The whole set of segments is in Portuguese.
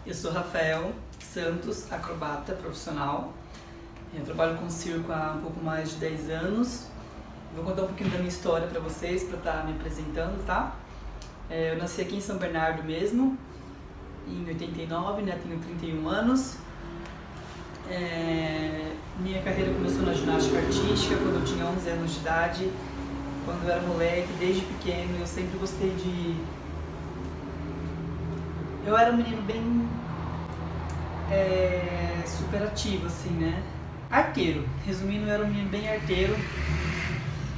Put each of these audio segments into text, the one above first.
Eu sou Rafael Santos, acrobata profissional. Eu trabalho com circo há um pouco mais de 10 anos. Vou contar um pouquinho da minha história para vocês, para estar me apresentando, tá? Eu nasci aqui em São Bernardo mesmo, em 89, né? Tenho 31 anos. Minha carreira começou na ginástica artística quando eu tinha 11 anos de idade. Quando eu era moleque, desde pequeno, eu sempre gostei de... Eu era um menino bem super ativo, assim, né? Arteiro. Resumindo, eu era um menino bem arteiro.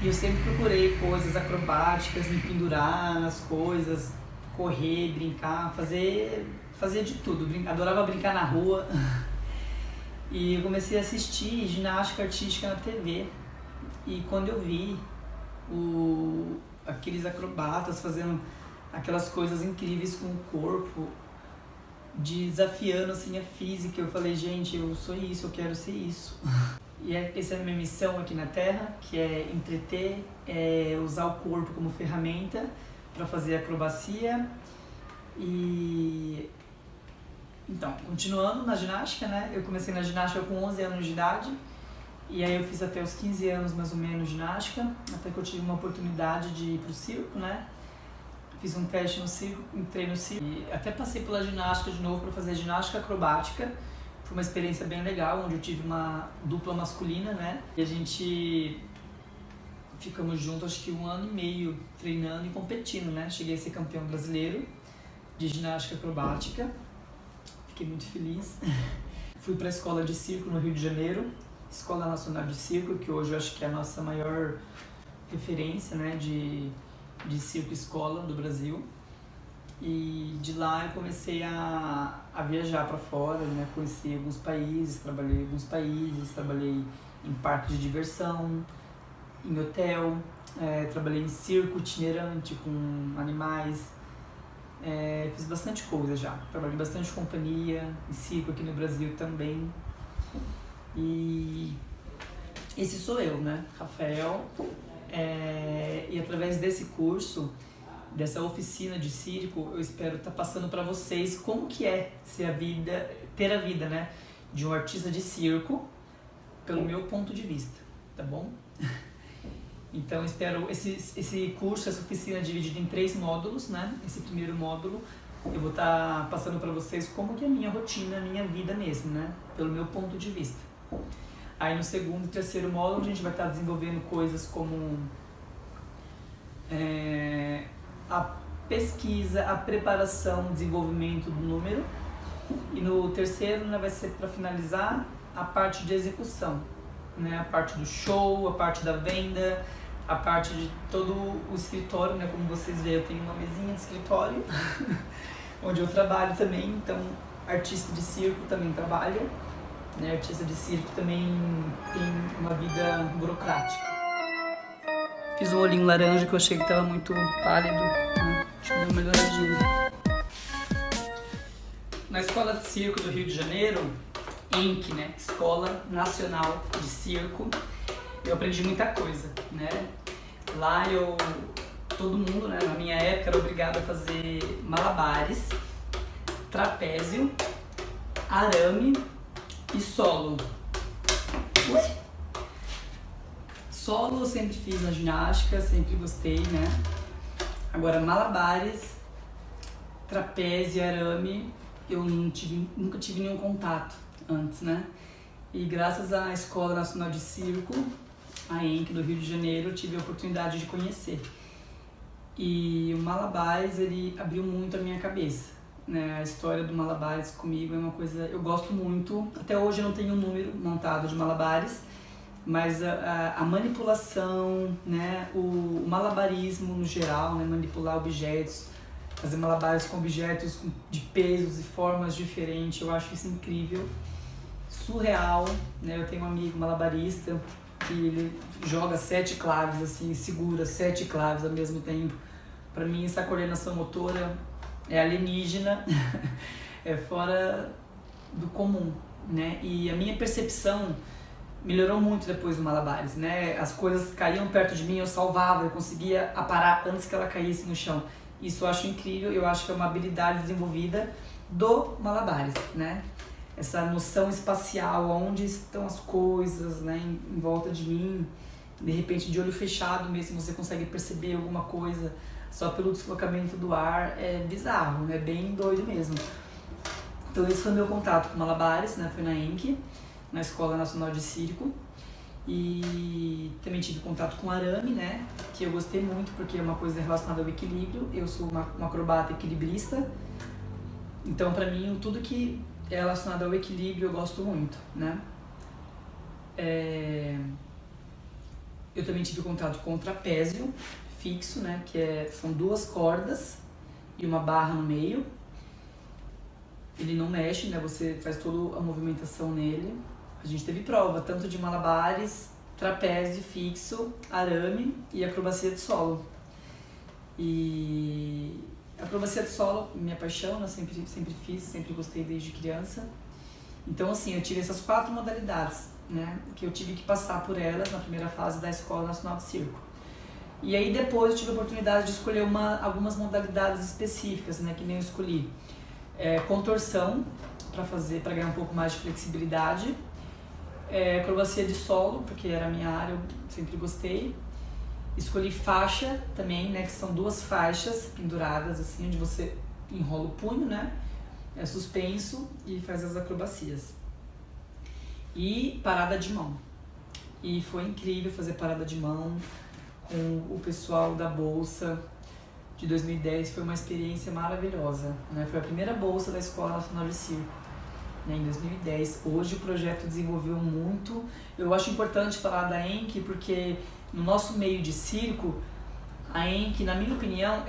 E eu sempre procurei coisas acrobáticas, me pendurar nas coisas, correr, brincar, fazer de tudo. Adorava brincar na rua. E eu comecei a assistir ginástica artística na TV. E quando eu vi aqueles acrobatas fazendo aquelas coisas incríveis com o corpo, desafiando assim a física, eu falei, gente, eu sou isso, eu quero ser isso. E essa é a minha missão aqui na Terra, que é entreter, usar o corpo como ferramenta para fazer acrobacia. E então, continuando na ginástica, né? Eu comecei na ginástica com 11 anos de idade. E aí eu fiz até os 15 anos mais ou menos ginástica, até que eu tive uma oportunidade de ir pro circo, né? Fiz um teste no circo, entrei no circo e até passei pela ginástica de novo para fazer ginástica acrobática. Foi uma experiência bem legal, onde eu tive uma dupla masculina, né? E a gente ficamos juntos acho que 1 ano e meio treinando e competindo, né? Cheguei a ser campeão brasileiro de ginástica acrobática. Fiquei muito feliz. Fui para a escola de circo no Rio de Janeiro, Escola Nacional de Circo, que hoje eu acho que é a nossa maior referência, né, de circo escola do Brasil. E de lá eu comecei a viajar para fora, né, conheci alguns países, trabalhei em alguns países, trabalhei em parque de diversão, em hotel, trabalhei em circo itinerante com animais, fiz bastante coisa já, trabalhei bastante companhia, em circo aqui no Brasil também. E esse sou eu, né, Rafael, e através desse curso, dessa oficina de circo, eu espero estar passando para vocês como que é ter a vida, né, de um artista de circo, pelo meu ponto de vista, tá bom? Então, eu espero esse curso, essa oficina dividida em 3 módulos, né, esse primeiro módulo, eu vou estar passando para vocês como que é a minha rotina, a minha vida mesmo, né, pelo meu ponto de vista. Aí no segundo e terceiro módulo a gente vai estar desenvolvendo coisas como a pesquisa, a preparação, desenvolvimento do número. E no terceiro, né, vai ser para finalizar a parte de execução, né, a parte do show, a parte da venda, a parte de todo o escritório, né, como vocês veem, eu tenho uma mesinha de escritório onde eu trabalho também, então artista de circo também trabalha. Né, artista de circo também tem uma vida burocrática. Fiz um olhinho laranja que eu achei que estava muito pálido, né? Deixa eu dar uma melhoradinha. Na Escola de Circo do Rio de Janeiro, ENC, né, Escola Nacional de Circo, eu aprendi muita coisa, né? Lá todo mundo, né, na minha época era obrigado a fazer malabares, trapézio, arame e solo. Ué? Solo eu sempre fiz na ginástica, sempre gostei, né? Agora malabares, trapézio e arame, eu nunca tive nenhum contato antes, né? E graças à Escola Nacional de Circo, a ENC do Rio de Janeiro, eu tive a oportunidade de conhecer. E o malabares, ele abriu muito a minha cabeça. Né, a história do malabares comigo é uma coisa, eu gosto muito. Até hoje eu não tenho um número montado de malabares, mas a manipulação, né, o malabarismo no geral, né, manipular objetos, fazer malabares com objetos de pesos e formas diferentes, eu acho isso incrível, surreal, né? Eu tenho um amigo malabarista que ele joga 7 claves assim, segura 7 claves ao mesmo tempo. Para mim essa coordenação motora é alienígena, é fora do comum, né? E a minha percepção melhorou muito depois do malabares, né? As coisas caíam perto de mim, eu salvava, eu conseguia aparar antes que ela caísse no chão. Isso eu acho incrível, eu acho que é uma habilidade desenvolvida do Malabares, né? Essa noção espacial, onde estão as coisas, né, em volta de mim. De repente, de olho fechado mesmo, você consegue perceber alguma coisa só pelo deslocamento do ar. É bizarro, é bem doido mesmo. Então esse foi o meu contato com Malabares, né? Foi na ENC, na Escola Nacional de Circo. E também tive contato com arame, né? Que eu gostei muito porque é uma coisa relacionada ao equilíbrio. Eu sou uma acrobata equilibrista. Então, pra mim, tudo que é relacionado ao equilíbrio eu gosto muito, né? Eu também tive contato com o trapézio fixo, né? São 2 cordas e uma barra no meio. Ele não mexe, né? Você faz toda a movimentação nele. A gente teve prova, tanto de malabares, trapézio fixo, arame e acrobacia de solo. E a acrobacia de solo, minha paixão, né? Sempre fiz, sempre gostei desde criança. Então, assim, eu tive essas 4 modalidades, né? Que eu tive que passar por elas na primeira fase da Escola Nacional de Circo. E aí depois eu tive a oportunidade de escolher algumas modalidades específicas, né? Que nem eu escolhi contorção, para ganhar um pouco mais de flexibilidade. Acrobacia de solo, porque era a minha área, eu sempre gostei. Escolhi faixa também, né? Que são 2 faixas penduradas, assim, onde você enrola o punho, né? É suspenso e faz as acrobacias. E parada de mão. E foi incrível fazer parada de mão com o pessoal da Bolsa de 2010. Foi uma experiência maravilhosa, né? Foi a primeira bolsa da Escola Nacional de Circo, né, em 2010. Hoje o projeto desenvolveu muito. Eu acho importante falar da ENC porque no nosso meio de circo, a ENC, na minha opinião,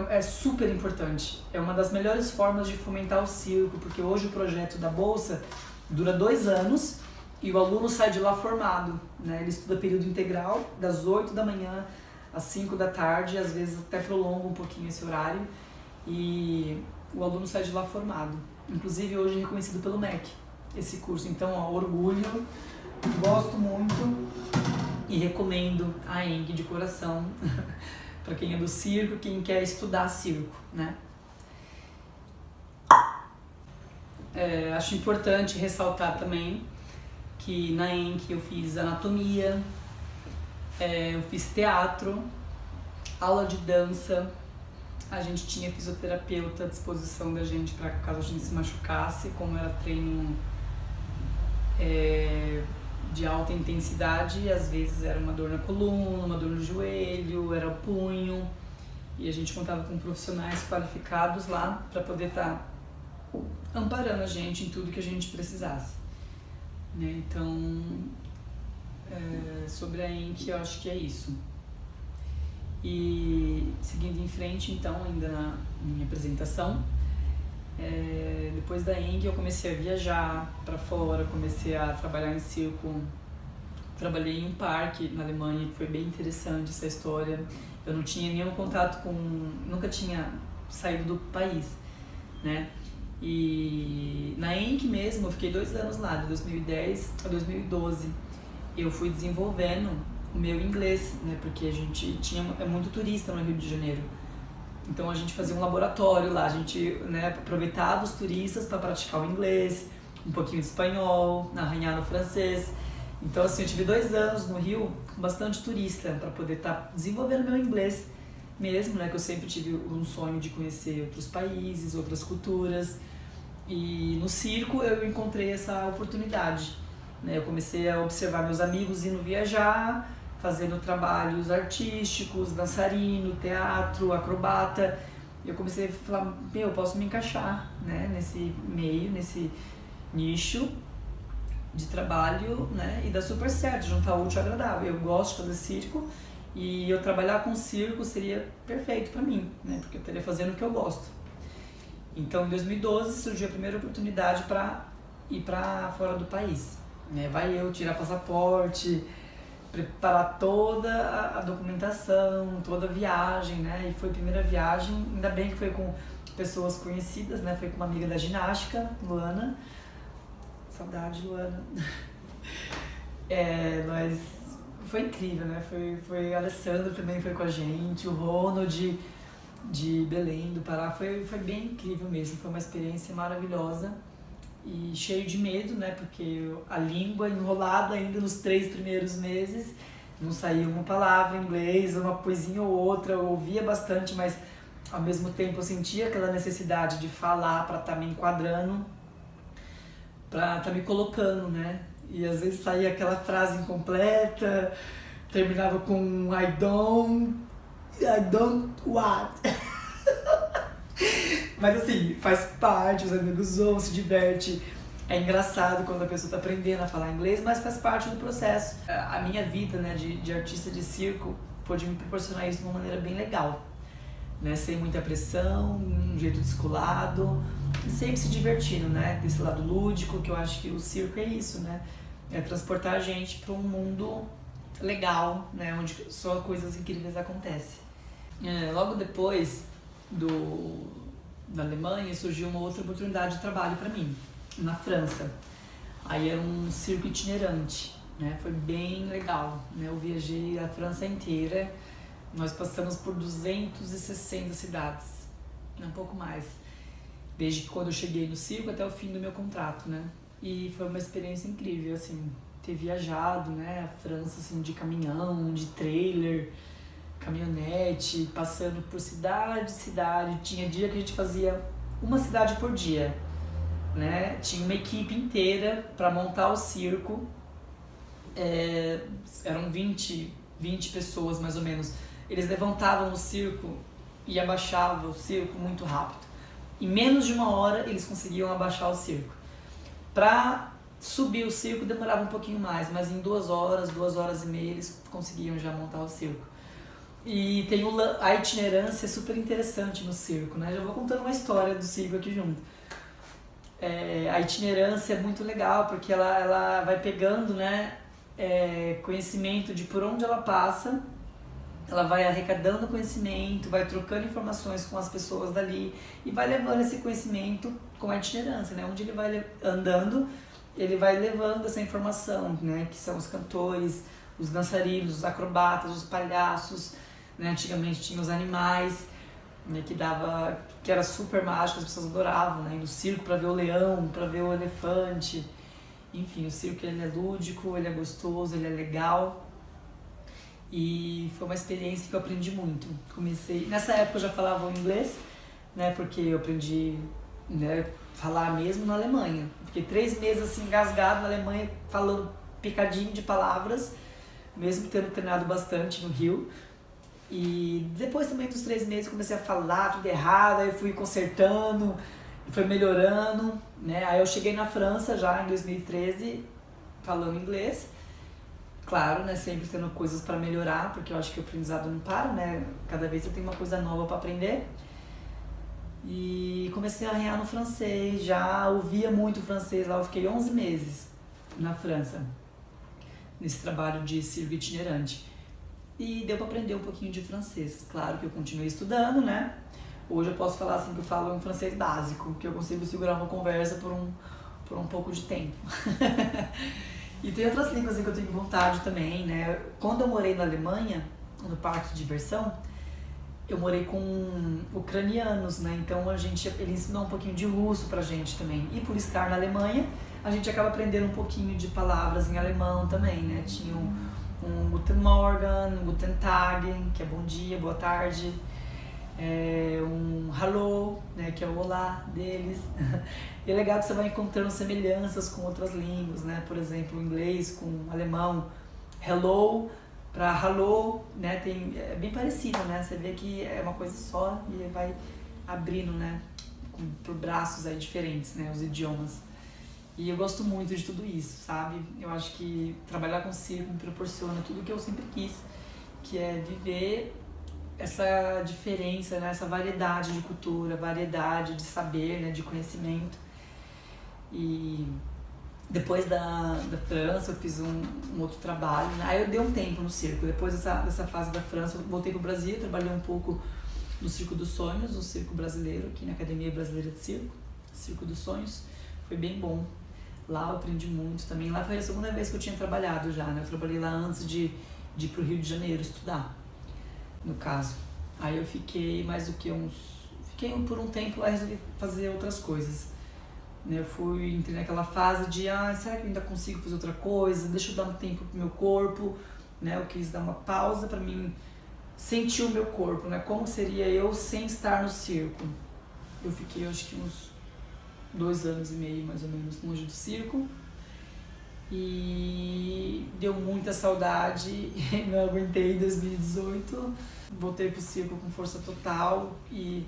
é super importante. É uma das melhores formas de fomentar o circo, porque hoje o projeto da Bolsa dura 2 anos e o aluno sai de lá formado, né? Ele estuda período integral, das 8 da manhã às 5 da tarde, às vezes até prolonga um pouquinho esse horário, e o aluno sai de lá formado. Inclusive hoje é reconhecido pelo MEC, esse curso. Então, orgulho, gosto muito e recomendo a ENC de coração para quem é do circo, quem quer estudar circo, né? Acho importante ressaltar também que na ENC eu fiz anatomia, eu fiz teatro, aula de dança, a gente tinha fisioterapeuta à disposição da gente para caso a gente se machucasse, como era treino de alta intensidade, às vezes era uma dor na coluna, uma dor no joelho, era o punho, e a gente contava com profissionais qualificados lá para poder estar amparando a gente em tudo que a gente precisasse, né? Então, sobre a ENC eu acho que é isso. E seguindo em frente, então, ainda na minha apresentação, depois da ENC eu comecei a viajar para fora, comecei a trabalhar em circo. Trabalhei em um parque na Alemanha, que foi bem interessante essa história. Eu não tinha nenhum contato nunca tinha saído do país, né? E na ENC mesmo, eu fiquei 2 anos lá, de 2010 a 2012. Eu fui desenvolvendo o meu inglês, né? Porque a gente é muito turista no Rio de Janeiro. Então a gente fazia um laboratório lá, a gente, né, aproveitava os turistas para praticar o inglês, um pouquinho de espanhol, arranhar no francês. Então assim, eu tive 2 anos no Rio com bastante turista para poder estar desenvolvendo meu inglês mesmo, né? Que eu sempre tive um sonho de conhecer outros países, outras culturas. E no circo eu encontrei essa oportunidade, né? Eu comecei a observar meus amigos indo viajar, fazendo trabalhos artísticos, dançarino, teatro, acrobata. E eu comecei a falar, eu posso me encaixar, né, nesse meio, nesse nicho de trabalho, né, e dá super certo, juntar útil ao agradável. Eu gosto de fazer circo e eu trabalhar com circo seria perfeito para mim, né, porque eu estaria fazendo o que eu gosto. Então, em 2012, surgiu a primeira oportunidade para ir para fora do país, né? Vai eu tirar passaporte, preparar toda a documentação, toda a viagem, né? E foi a primeira viagem, ainda bem que foi com pessoas conhecidas, né? Foi com uma amiga da ginástica, Luana. Saudade, Luana. Mas foi incrível, né? Foi a Alessandra também foi com a gente, o Ronald, de Belém do Pará. Foi bem incrível mesmo, foi uma experiência maravilhosa e cheio de medo, né? Porque a língua enrolada ainda nos 3 primeiros meses, não saía uma palavra em inglês, uma coisinha ou outra, eu ouvia bastante, mas ao mesmo tempo eu sentia aquela necessidade de falar para estar me enquadrando, para estar me colocando, né? E às vezes saía aquela frase incompleta, terminava com I don't want. Mas assim, faz parte, os amigos zoam, se diverte. É engraçado quando a pessoa está aprendendo a falar inglês, mas faz parte do processo. A minha vida, né, de artista de circo pôde me proporcionar isso de uma maneira bem legal, né? Sem muita pressão, um jeito descolado, e sempre se divertindo, né? Desse lado lúdico, que eu acho que o circo é isso, né? É transportar a gente para um mundo legal, né? Onde só coisas incríveis acontecem. Logo depois da Alemanha surgiu uma outra oportunidade de trabalho para mim, na França. Aí era um circo itinerante, né? Foi bem legal, né? Eu viajei a França inteira, nós passamos por 260 cidades, um pouco mais, desde quando eu cheguei no circo até o fim do meu contrato, né? E foi uma experiência incrível, assim, ter viajado, né? A França, assim, de caminhão, de trailer, caminhonete, passando por cidade, tinha dia que a gente fazia uma cidade por dia, né? Tinha uma equipe inteira para montar o circo, eram 20 pessoas mais ou menos. Eles levantavam o circo e abaixavam o circo muito rápido. Em menos de 1 hora eles conseguiam abaixar o circo. Para subir o circo demorava um pouquinho mais, mas em 2 horas, 2 horas e meia eles conseguiam já montar o circo. E tem a itinerância super interessante no circo, né? Já vou contando uma história do circo aqui junto. A itinerância é muito legal porque ela vai pegando, né, conhecimento de por onde ela passa, ela vai arrecadando conhecimento, vai trocando informações com as pessoas dali e vai levando esse conhecimento com a itinerância, né? Onde ele vai andando, ele vai levando essa informação, né? Que são os cantores, os dançarinos, os acrobatas, os palhaços, né? Antigamente tinha os animais, né? Que era super mágico, as pessoas adoravam, né? Ir no circo para ver o leão, para ver o elefante. Enfim, o circo ele é lúdico, ele é gostoso, ele é legal. E foi uma experiência que eu aprendi muito. Nessa época eu já falava o inglês, né? Porque eu aprendi, né, falar mesmo na Alemanha. Fiquei 3 meses assim engasgado na Alemanha, falando picadinho de palavras, mesmo tendo treinado bastante no Rio. E depois também dos 3 meses comecei a falar tudo errado, aí eu fui consertando, foi melhorando, né? Aí eu cheguei na França já em 2013 falando inglês. Claro, né, sempre tendo coisas para melhorar, porque eu acho que o aprendizado não para, né? Cada vez eu tenho uma coisa nova para aprender. E comecei a arranhar no francês, já ouvia muito francês lá, eu fiquei 11 meses na França, nesse trabalho de circo itinerante. E deu para aprender um pouquinho de francês. Claro que eu continuei estudando, né? Hoje eu posso falar assim que eu falo um francês básico, que eu consigo segurar uma conversa por um pouco de tempo. E tem outras línguas que eu tenho vontade também, né? Quando eu morei na Alemanha, no parque de diversão, eu morei com ucranianos, né? Então ele ensinou um pouquinho de russo pra gente também. E por estar na Alemanha, a gente acaba aprendendo um pouquinho de palavras em alemão também, né? Tinha um Guten Morgen, um Guten Tag, que é bom dia, boa tarde. Um Hallo, né, que é o olá deles. E é legal que você vai encontrando semelhanças com outras línguas, né? Por exemplo, o inglês com o alemão, hello para hallo, né? É bem parecido, né? Você vê que é uma coisa só e vai abrindo, né? Por braços aí diferentes, né? Os idiomas. E eu gosto muito de tudo isso, sabe? Eu acho que trabalhar com circo me proporciona tudo o que eu sempre quis, que é viver essa diferença, né? Essa variedade de cultura, variedade de saber, né? De conhecimento. E depois da França eu fiz um outro trabalho, né? Aí eu dei um tempo no circo. Depois dessa fase da França eu voltei pro Brasil, trabalhei um pouco no Circo dos Sonhos, um circo brasileiro, aqui na Academia Brasileira de Circo, Circo dos Sonhos. Foi bem bom. Lá eu aprendi muito também. Lá foi a segunda vez que eu tinha trabalhado já, né? Eu trabalhei lá antes de ir pro Rio de Janeiro estudar, no caso. Aí eu fiquei mais do que Fiquei por um tempo lá e resolvi fazer outras coisas. Né? Eu entrei naquela fase de, será que eu ainda consigo fazer outra coisa? Deixa eu dar um tempo pro meu corpo, né? Eu quis dar uma pausa para mim sentir o meu corpo, né? Como seria eu sem estar no circo? Eu fiquei, acho que uns 2 anos e meio, mais ou menos, longe do circo. E deu muita saudade, não aguentei em 2018. Voltei pro circo com força total e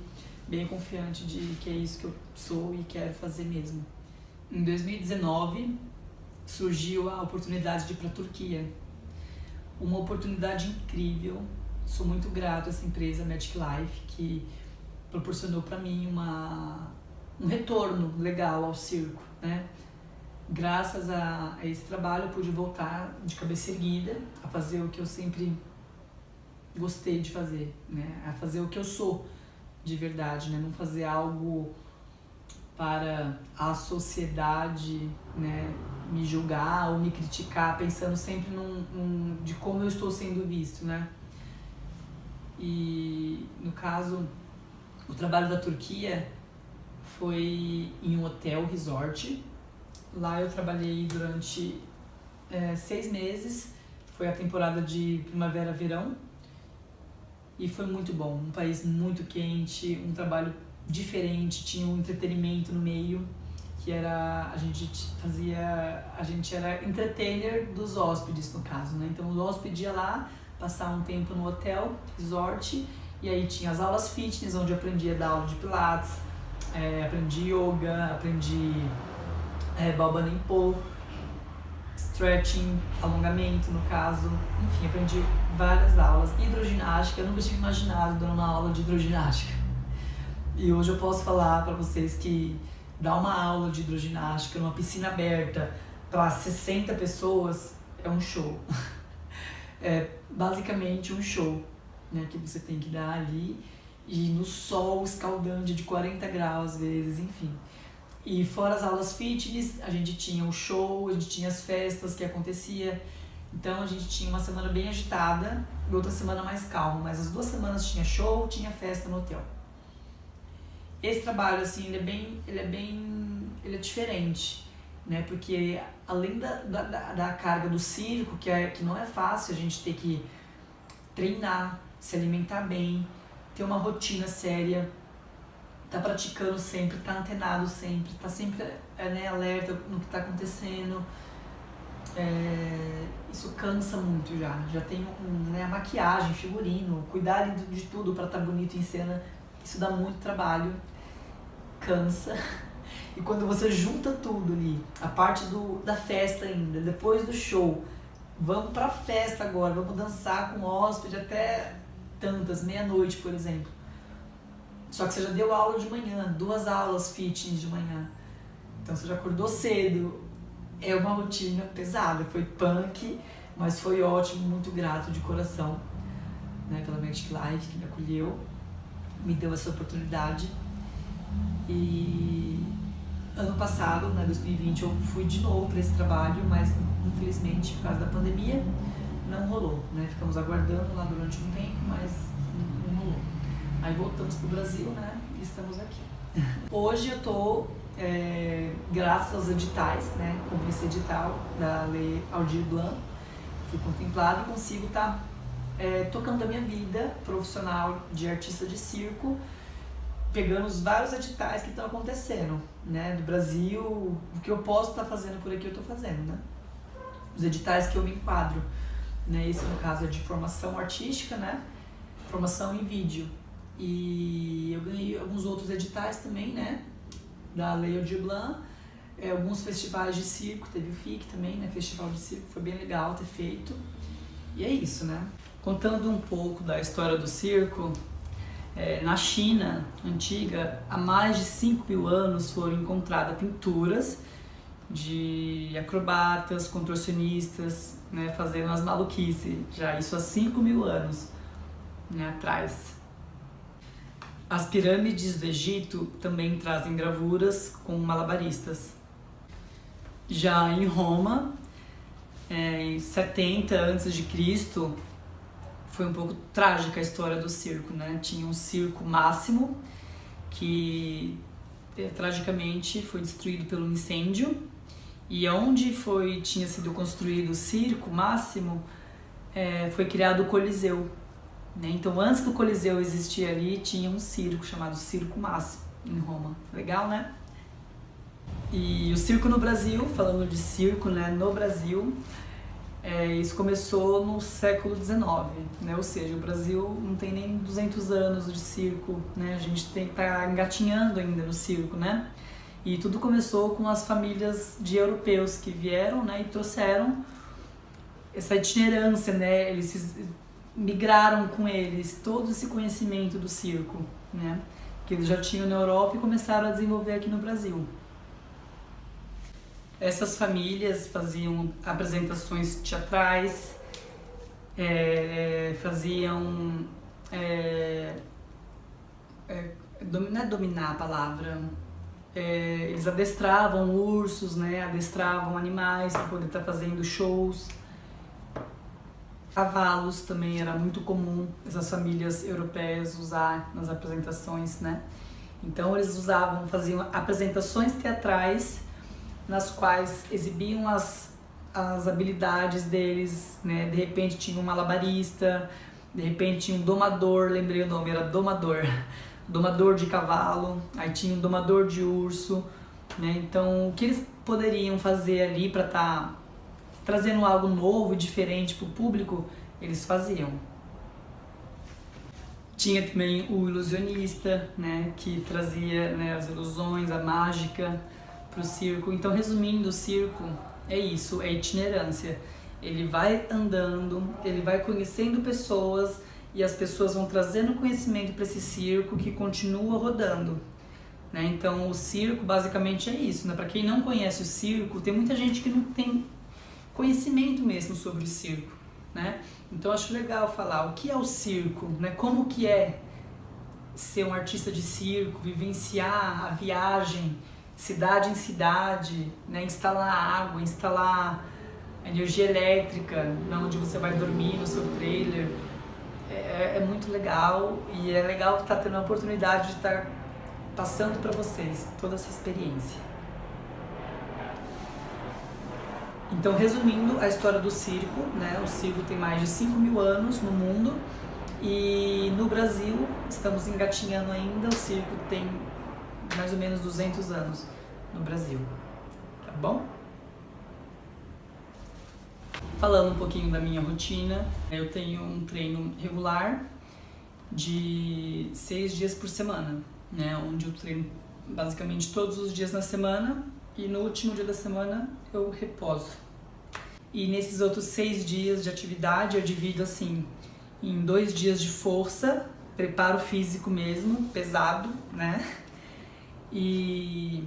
bem confiante de que é isso que eu sou e quero fazer mesmo. Em 2019, surgiu a oportunidade de ir para a Turquia. Uma oportunidade incrível. Sou muito grato a essa empresa, Magic Life, que proporcionou para mim um retorno legal ao circo, né? Graças a esse trabalho, eu pude voltar de cabeça erguida a fazer o que eu sempre gostei de fazer, né? A fazer o que eu sou de verdade, né? Não fazer algo para a sociedade, né, me julgar ou me criticar, pensando sempre de como eu estou sendo visto, né? E, no caso, o trabalho da Turquia foi em um hotel resort. Lá eu trabalhei durante 6 meses, foi a temporada de primavera-verão e foi muito bom, um país muito quente, um trabalho diferente, tinha um entretenimento no meio, que era, a gente era entertainer dos hóspedes no caso, né? Então o hóspede ia lá, passar um tempo no hotel, resort, e aí tinha as aulas fitness, onde eu aprendi a dar aula de pilates, aprendi yoga, aprendi balba nempo, stretching, alongamento no caso, enfim, aprendi várias aulas. Hidroginástica, eu nunca tinha imaginado dando uma aula de hidroginástica. E hoje eu posso falar para vocês que dar uma aula de hidroginástica numa piscina aberta para 60 pessoas é um show. É basicamente um show, né, que você tem que dar ali e no sol escaldante de 40 graus às vezes, enfim. E fora as aulas fitness, a gente tinha o show, a gente tinha as festas que acontecia. Então a gente tinha uma semana bem agitada e outra semana mais calma, mas as 2 semanas tinha show, tinha festa no hotel. Esse trabalho, assim, ele é diferente, né? Porque além da carga do circo, que não é fácil, a gente ter que treinar, se alimentar bem, ter uma rotina séria, tá praticando sempre, tá antenado sempre, tá sempre alerta no que tá acontecendo. Isso cansa muito já tem a maquiagem, figurino, cuidar de tudo para estar bonito em cena, isso dá muito trabalho, cansa. E quando você junta tudo ali, a parte da festa ainda, depois do show, vamos pra festa agora, vamos dançar com o hóspede até tantas, meia-noite, por exemplo. Só que você já deu aula de manhã, 2 aulas fitness de manhã. Então você já acordou cedo. É uma rotina pesada, foi punk, mas foi ótimo, muito grato de coração, né, pela Magic Life que me acolheu, me deu essa oportunidade. E ano passado, né, 2020, eu fui de novo para esse trabalho, mas infelizmente por causa da pandemia não rolou, né? Ficamos aguardando lá durante um tempo, mas não rolou. Aí voltamos pro Brasil, né, e estamos aqui. Hoje eu tô, graças aos editais, né, como esse edital da Lei Aldir Blanc, fui contemplado e consigo estar tocando a minha vida profissional de artista de circo, pegando os vários editais que estão acontecendo, né, do Brasil, o que eu posso estar fazendo por aqui eu estou fazendo, né, os editais que eu me enquadro, né, esse no caso é de formação artística, né, formação em vídeo, e eu ganhei alguns outros editais também, né, da Lei Aldir Blanc, alguns festivais de circo, teve o FIC também, né, festival de circo, foi bem legal ter feito, e é isso, né. Contando um pouco da história do circo, na China antiga, há mais de 5.000 anos foram encontradas pinturas de acrobatas, contorcionistas, né, fazendo as maluquices, já isso há 5.000 anos, né, atrás. As pirâmides do Egito também trazem gravuras com malabaristas. Já em Roma, em 70 a.C., foi um pouco trágica a história do circo, né? Tinha um circo Máximo que tragicamente foi destruído pelo incêndio, e onde tinha sido construído o circo Máximo, foi criado o Coliseu, né? Então antes do Coliseu existir ali, tinha um circo chamado Circo Máximo em Roma. Legal, né? E o circo no Brasil, falando de circo, né, no Brasil, isso começou no século XIX, né? Ou seja, o Brasil não tem nem 200 anos de circo, né? A gente tá engatinhando ainda no circo, né? E tudo começou com as famílias de europeus que vieram, né, e trouxeram essa itinerância, né? Eles migraram com eles todo esse conhecimento do circo, né, que eles já tinham na Europa e começaram a desenvolver aqui no Brasil. Essas famílias faziam apresentações teatrais, faziam, não é dominar a palavra, eles adestravam ursos, né, adestravam animais para poder estar fazendo shows. Cavalos também era muito comum essas famílias europeias usar nas apresentações, né? Então eles faziam apresentações teatrais nas quais exibiam as habilidades deles, né? De repente tinha um malabarista, de repente tinha um domador, lembrei o nome, era domador, domador de cavalo, aí tinha um domador de urso, né? Então o que eles poderiam fazer ali para estar trazendo algo novo e diferente para o público, eles faziam. Tinha também o ilusionista, né, que trazia, né, as ilusões, a mágica para o circo. Então, resumindo, o circo é isso, é itinerância. Ele vai andando, ele vai conhecendo pessoas e as pessoas vão trazendo conhecimento para esse circo que continua rodando, né? Então, o circo basicamente é isso, né? Para quem não conhece o circo, tem muita gente que não tem conhecimento mesmo sobre o circo, né? Então acho legal falar o que é o circo, né? Como que é ser um artista de circo, vivenciar a viagem, cidade em cidade, né? Instalar água, instalar energia elétrica, onde você vai dormir no seu trailer. É muito legal e é legal estar tendo a oportunidade de estar passando para vocês toda essa experiência. Então, resumindo a história do circo, né? O circo tem mais de 5.000 anos no mundo e no Brasil estamos engatinhando ainda, o circo tem mais ou menos 200 anos no Brasil, tá bom? Falando um pouquinho da minha rotina, eu tenho um treino regular de 6 dias por semana, né? Onde eu treino basicamente todos os dias na semana. E no último dia da semana eu reposo. E nesses outros 6 dias de atividade eu divido assim em 2 dias de força, preparo físico mesmo, pesado, né? E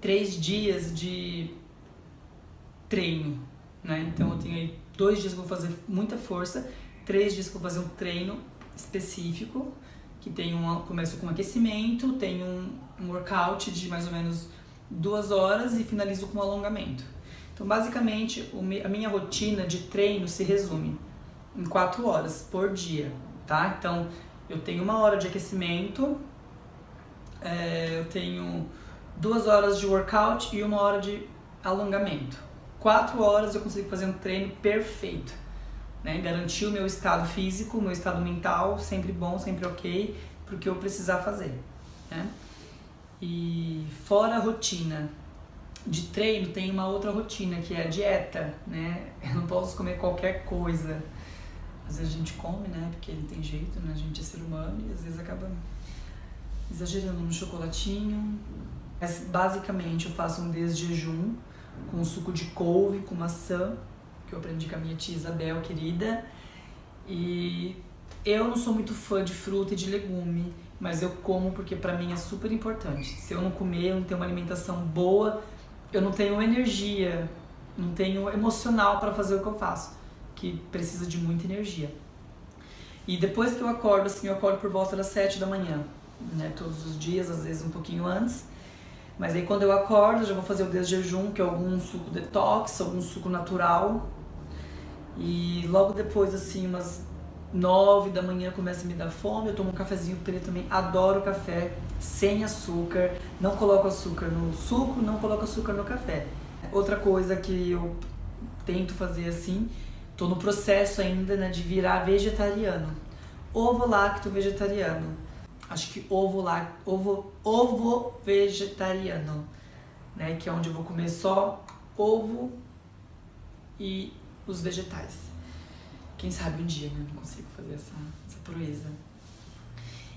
3 dias de treino, né? Então eu tenho aí 2 dias que eu vou fazer muita força, 3 dias que eu vou fazer um treino específico, que tem começo com aquecimento, tem um workout de mais ou menos 2 horas e finalizo com um alongamento. Então, basicamente, a minha rotina de treino se resume em 4 horas por dia, tá? Então, eu tenho 1 hora de aquecimento, eu tenho 2 horas de workout e 1 hora de alongamento. 4 horas eu consigo fazer um treino perfeito, né? Garantir o meu estado físico, o meu estado mental, sempre bom, sempre ok, pro que eu precisar fazer, né? E fora a rotina de treino, tem uma outra rotina que é a dieta, né? Eu não posso comer qualquer coisa. Às vezes a gente come, né? Porque não tem jeito, né? A gente é ser humano e às vezes acaba exagerando no chocolatinho. Mas basicamente eu faço um desjejum com suco de couve, com maçã, que eu aprendi com a minha tia Isabel, querida. E eu não sou muito fã de fruta e de legume, mas eu como porque pra mim é super importante. Se eu não comer, eu não tenho uma alimentação boa, eu não tenho energia, não tenho emocional para fazer o que eu faço, que precisa de muita energia. E depois que eu acordo, assim, eu acordo por volta das 7 da manhã, né? Todos os dias, às vezes um pouquinho antes. Mas aí quando eu acordo, eu já vou fazer o desjejum, que é algum suco detox, algum suco natural. E logo depois, assim, umas 9 da manhã começa a me dar fome, eu tomo um cafezinho preto também, adoro café sem açúcar, não coloco açúcar no suco, não coloco açúcar no café. Outra coisa que eu tento fazer assim, tô no processo ainda, né, de virar vegetariano. Ovo lacto vegetariano. Acho que ovo vegetariano, né, que é onde eu vou comer só ovo e os vegetais. Quem sabe um dia, né, eu não consigo fazer essa proeza.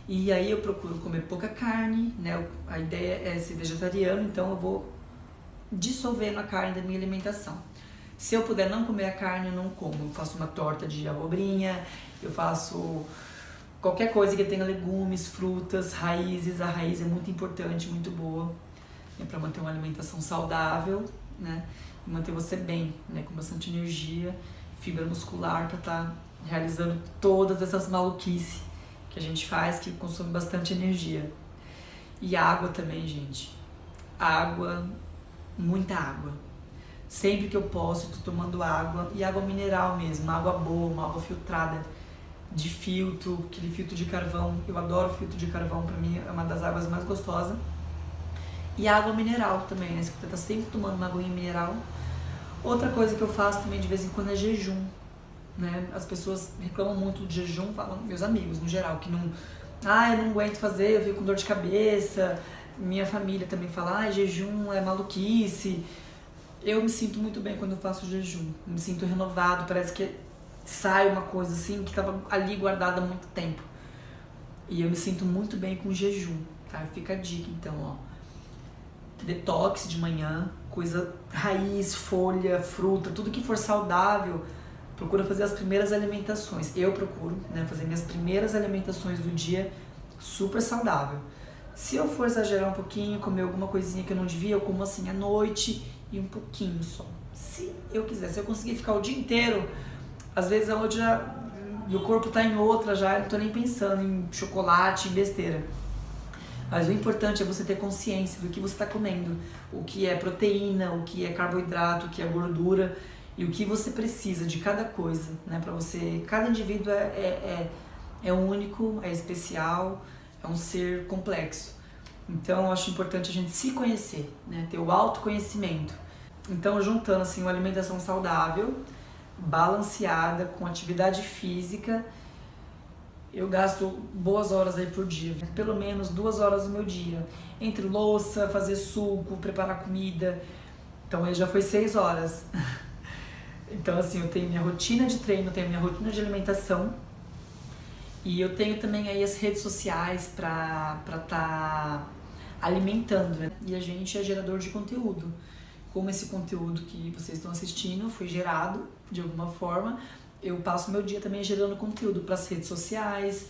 E aí eu procuro comer pouca carne, né, a ideia é ser vegetariano, então eu vou dissolvendo a carne da minha alimentação. Se eu puder não comer a carne, eu não como. Eu faço uma torta de abobrinha, eu faço qualquer coisa que tenha legumes, frutas, raízes. A raiz é muito importante, muito boa, né, para manter uma alimentação saudável, né, e manter você bem, né, com bastante energia, fibra muscular para estar realizando todas essas maluquices que a gente faz, que consome bastante energia. E água também, gente. Água, muita água. Sempre que eu posso, eu tô tomando água, e água mineral mesmo, água boa, uma água filtrada, de filtro, aquele filtro de carvão. Eu adoro filtro de carvão, pra mim é uma das águas mais gostosas. E água mineral também, né? Você tá sempre tomando uma aguinha mineral. Outra coisa que eu faço também de vez em quando é jejum, né? As pessoas reclamam muito de jejum, falam, meus amigos no geral, que não, eu não aguento fazer, eu fico com dor de cabeça. Minha família também fala, jejum é maluquice. Eu me sinto muito bem quando eu faço jejum, me sinto renovado, parece que sai uma coisa assim que estava ali guardada há muito tempo. E eu me sinto muito bem com jejum, tá? Fica a dica então, ó. Detox de manhã, coisa raiz, folha, fruta, tudo que for saudável, procura fazer as primeiras alimentações. Eu procuro, né, fazer minhas primeiras alimentações do dia super saudável. Se eu for exagerar um pouquinho, comer alguma coisinha que eu não devia, eu como assim à noite e um pouquinho só. Se eu quiser, se eu conseguir ficar o dia inteiro, às vezes a outra já, meu corpo tá em outra já, eu não tô nem pensando em chocolate, em besteira. Mas o importante é você ter consciência do que você está comendo, o que é proteína, o que é carboidrato, o que é gordura e o que você precisa de cada coisa, né? Para você, cada indivíduo é único, é especial, é um ser complexo. Então eu acho importante a gente se conhecer, né? Ter o autoconhecimento. Então, juntando assim uma alimentação saudável, balanceada, com atividade física, eu gasto boas horas aí por dia, pelo menos 2 horas do meu dia, entre louça, fazer suco, preparar comida. Então aí já foi 6 horas. Então assim, eu tenho minha rotina de treino, tenho minha rotina de alimentação, e eu tenho também aí as redes sociais para tá alimentando, né? E a gente é gerador de conteúdo. Como esse conteúdo que vocês estão assistindo foi gerado de alguma forma, eu passo meu dia também gerando conteúdo para as redes sociais,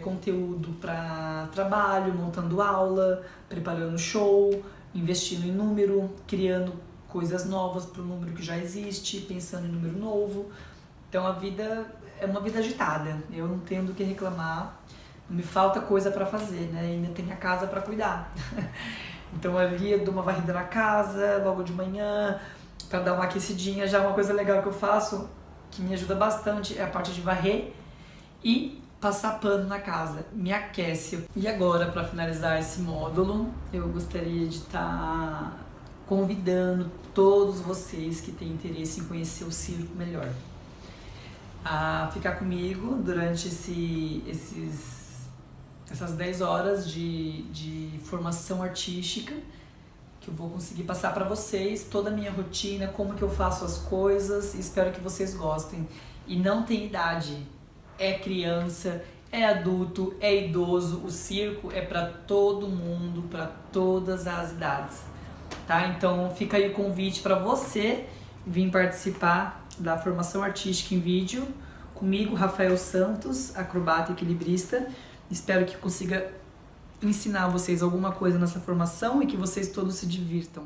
conteúdo para trabalho, montando aula, preparando show, investindo em número, criando coisas novas para o número que já existe, pensando em número novo. Então a vida é uma vida agitada, eu não tenho do que reclamar, não me falta coisa para fazer, né? Ainda tem a casa para cuidar. Então ali eu dou uma varrida na casa logo de manhã, para dar uma aquecidinha. Já uma coisa legal que eu faço, que me ajuda bastante, é a parte de varrer e passar pano na casa, me aquece. E agora, para finalizar esse módulo, eu gostaria de estar convidando todos vocês que têm interesse em conhecer o circo melhor a ficar comigo durante essas 10 horas de formação artística, que eu vou conseguir passar para vocês toda a minha rotina, como que eu faço as coisas, e espero que vocês gostem. E não tem idade, é criança, é adulto, é idoso, o circo é para todo mundo, para todas as idades, tá? Então fica aí o convite para você vir participar da formação artística em vídeo comigo, Rafael Santos, acrobata e equilibrista. Espero que consiga ensinar vocês alguma coisa nessa formação e que vocês todos se divirtam.